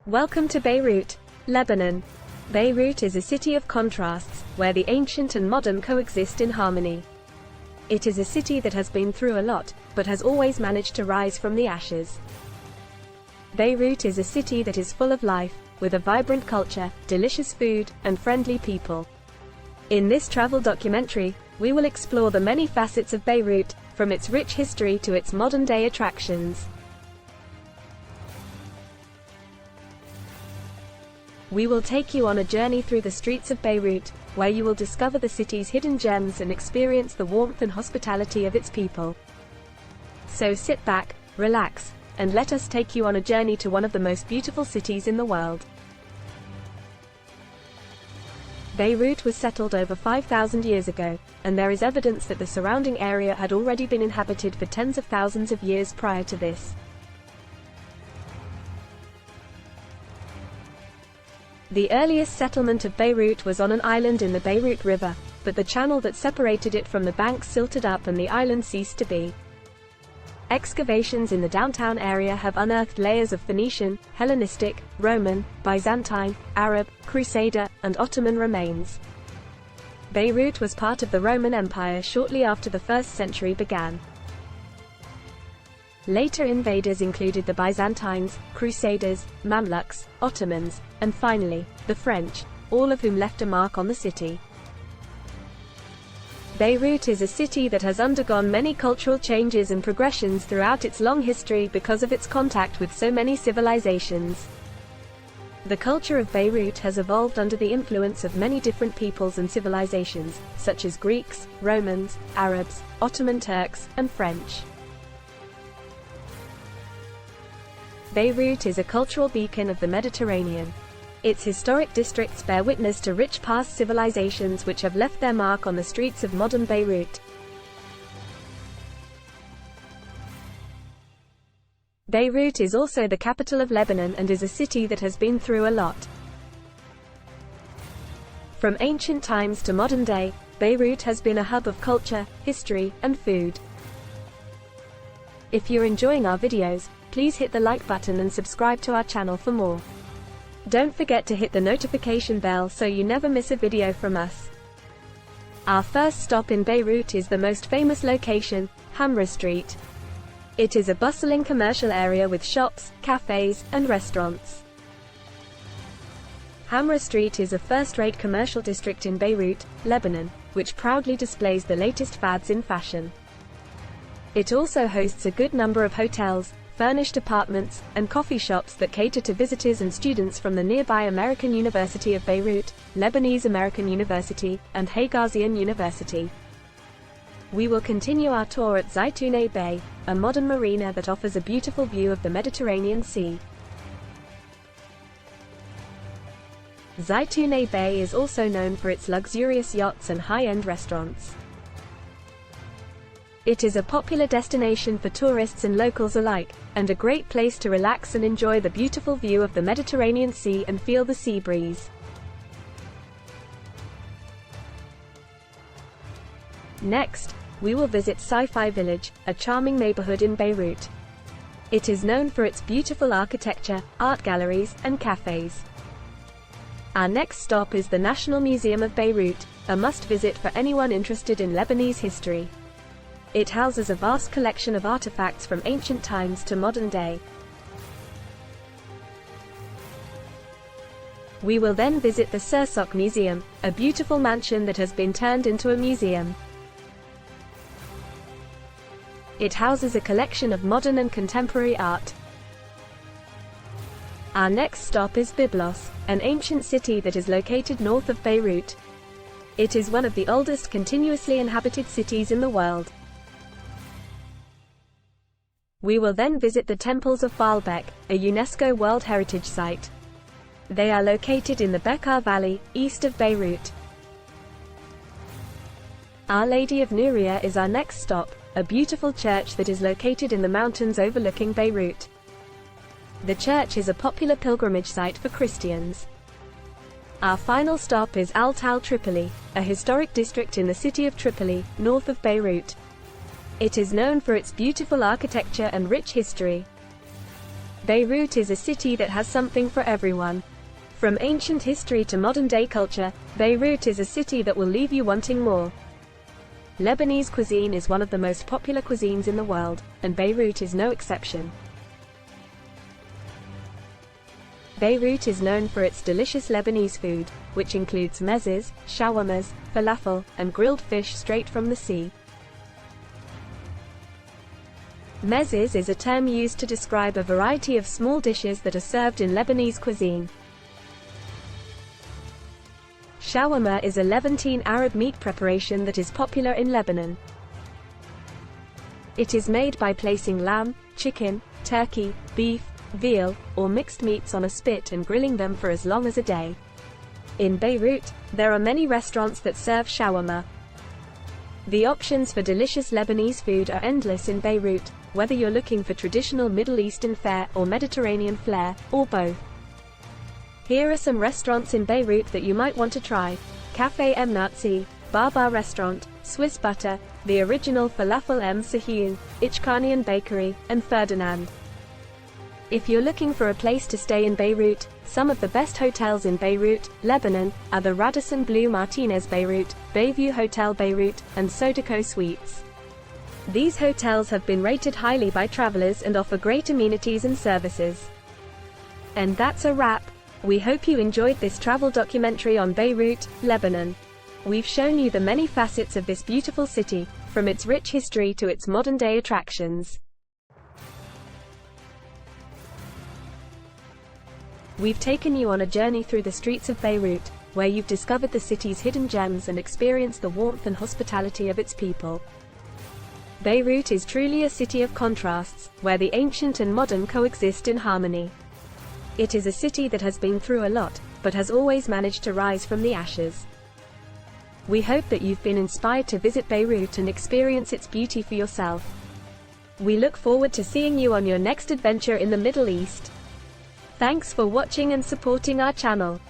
Welcome to Beirut, Lebanon. Beirut is a city of contrasts, where the ancient and modern coexist in harmony. It is a city that has been through a lot, but has always managed to rise from the ashes. Beirut is a city that is full of life, with a vibrant culture, delicious food, and friendly people. In this travel documentary, we will explore the many facets of Beirut, from its rich history to its modern-day attractions. We will take you on a journey through the streets of Beirut, where you will discover the city's hidden gems and experience the warmth and hospitality of its people. So sit back, relax, and let us take you on a journey to one of the most beautiful cities in the world. Beirut was settled over 5,000 years ago, and there is evidence that the surrounding area had already been inhabited for tens of thousands of years prior to this. The earliest settlement of Beirut was on an island in the Beirut River, but the channel that separated it from the banks silted up and the island ceased to be. Excavations in the downtown area have unearthed layers of Phoenician, Hellenistic, Roman, Byzantine, Arab, Crusader, and Ottoman remains. Beirut was part of the Roman Empire shortly after the 1st century began. Later invaders included the Byzantines, Crusaders, Mamluks, Ottomans, and finally, the French, all of whom left a mark on the city. Beirut is a city that has undergone many cultural changes and progressions throughout its long history because of its contact with so many civilizations. The culture of Beirut has evolved under the influence of many different peoples and civilizations, such as Greeks, Romans, Arabs, Ottoman Turks, and French. Beirut is a cultural beacon of the Mediterranean. Its historic districts bear witness to rich past civilizations which have left their mark on the streets of modern Beirut. Beirut is also the capital of Lebanon and is a city that has been through a lot. From ancient times to modern day, Beirut has been a hub of culture, history, and food. If you're enjoying our videos, please hit the like button and subscribe to our channel for more. Don't forget to hit the notification bell so you never miss a video from us. Our first stop in Beirut is the most famous location, Hamra Street. It is a bustling commercial area with shops, cafes, and restaurants. Hamra Street is a first-rate commercial district in Beirut, Lebanon, which proudly displays the latest fads in fashion. It also hosts a good number of hotels, furnished apartments, and coffee shops that cater to visitors and students from the nearby American University of Beirut, Lebanese American University, and Haigazian University. We will continue our tour at Zaytouneh Bay, a modern marina that offers a beautiful view of the Mediterranean Sea. Zaytouneh Bay is also known for its luxurious yachts and high-end restaurants. It is a popular destination for tourists and locals alike, and a great place to relax and enjoy the beautiful view of the Mediterranean Sea and feel the sea breeze. Next, we will visit Sci-Fi Village, a charming neighborhood in Beirut. It is known for its beautiful architecture, art galleries, and cafes. Our next stop is the National Museum of Beirut, a must-visit for anyone interested in Lebanese history. It houses a vast collection of artifacts from ancient times to modern day. We will then visit the Sursok Museum, a beautiful mansion that has been turned into a museum. It houses a collection of modern and contemporary art. Our next stop is Byblos, an ancient city that is located north of Beirut. It is one of the oldest continuously inhabited cities in the world. We will then visit the temples of Baalbek, a UNESCO World Heritage Site. They are located in the Bekaa Valley, east of Beirut. Our Lady of Nouria is our next stop, a beautiful church that is located in the mountains overlooking Beirut. The church is a popular pilgrimage site for Christians. Our final stop is Al Tal Tripoli, a historic district in the city of Tripoli, north of Beirut. It is known for its beautiful architecture and rich history. Beirut is a city that has something for everyone. From ancient history to modern-day culture, Beirut is a city that will leave you wanting more. Lebanese cuisine is one of the most popular cuisines in the world, and Beirut is no exception. Beirut is known for its delicious Lebanese food, which includes mezzes, shawarmas, falafel, and grilled fish straight from the sea. Mezzes is a term used to describe a variety of small dishes that are served in Lebanese cuisine. Shawarma is a Levantine Arab meat preparation that is popular in Lebanon. It is made by placing lamb, chicken, turkey, beef, veal, or mixed meats on a spit and grilling them for as long as a day. In Beirut, there are many restaurants that serve shawarma. The options for delicious Lebanese food are endless in Beirut, whether you're looking for traditional Middle Eastern fare or Mediterranean flair, or both. Here are some restaurants in Beirut that you might want to try: Café M. Nazi, Baba Restaurant, Swiss Butter, the original Falafel M. Sahil, Ichkanian Bakery, and Ferdinand. If you're looking for a place to stay in Beirut, some of the best hotels in Beirut, Lebanon, are the Radisson Blu Martinez Beirut, Bayview Hotel Beirut, and Sodeko Suites. These hotels have been rated highly by travelers and offer great amenities and services. And that's a wrap. We hope you enjoyed this travel documentary on Beirut, Lebanon. We've shown you the many facets of this beautiful city, from its rich history to its modern-day attractions. We've taken you on a journey through the streets of Beirut, where you've discovered the city's hidden gems and experienced the warmth and hospitality of its people. Beirut is truly a city of contrasts, where the ancient and modern coexist in harmony. It is a city that has been through a lot, but has always managed to rise from the ashes. We hope that you've been inspired to visit Beirut and experience its beauty for yourself. We look forward to seeing you on your next adventure in the Middle East. Thanks for watching and supporting our channel.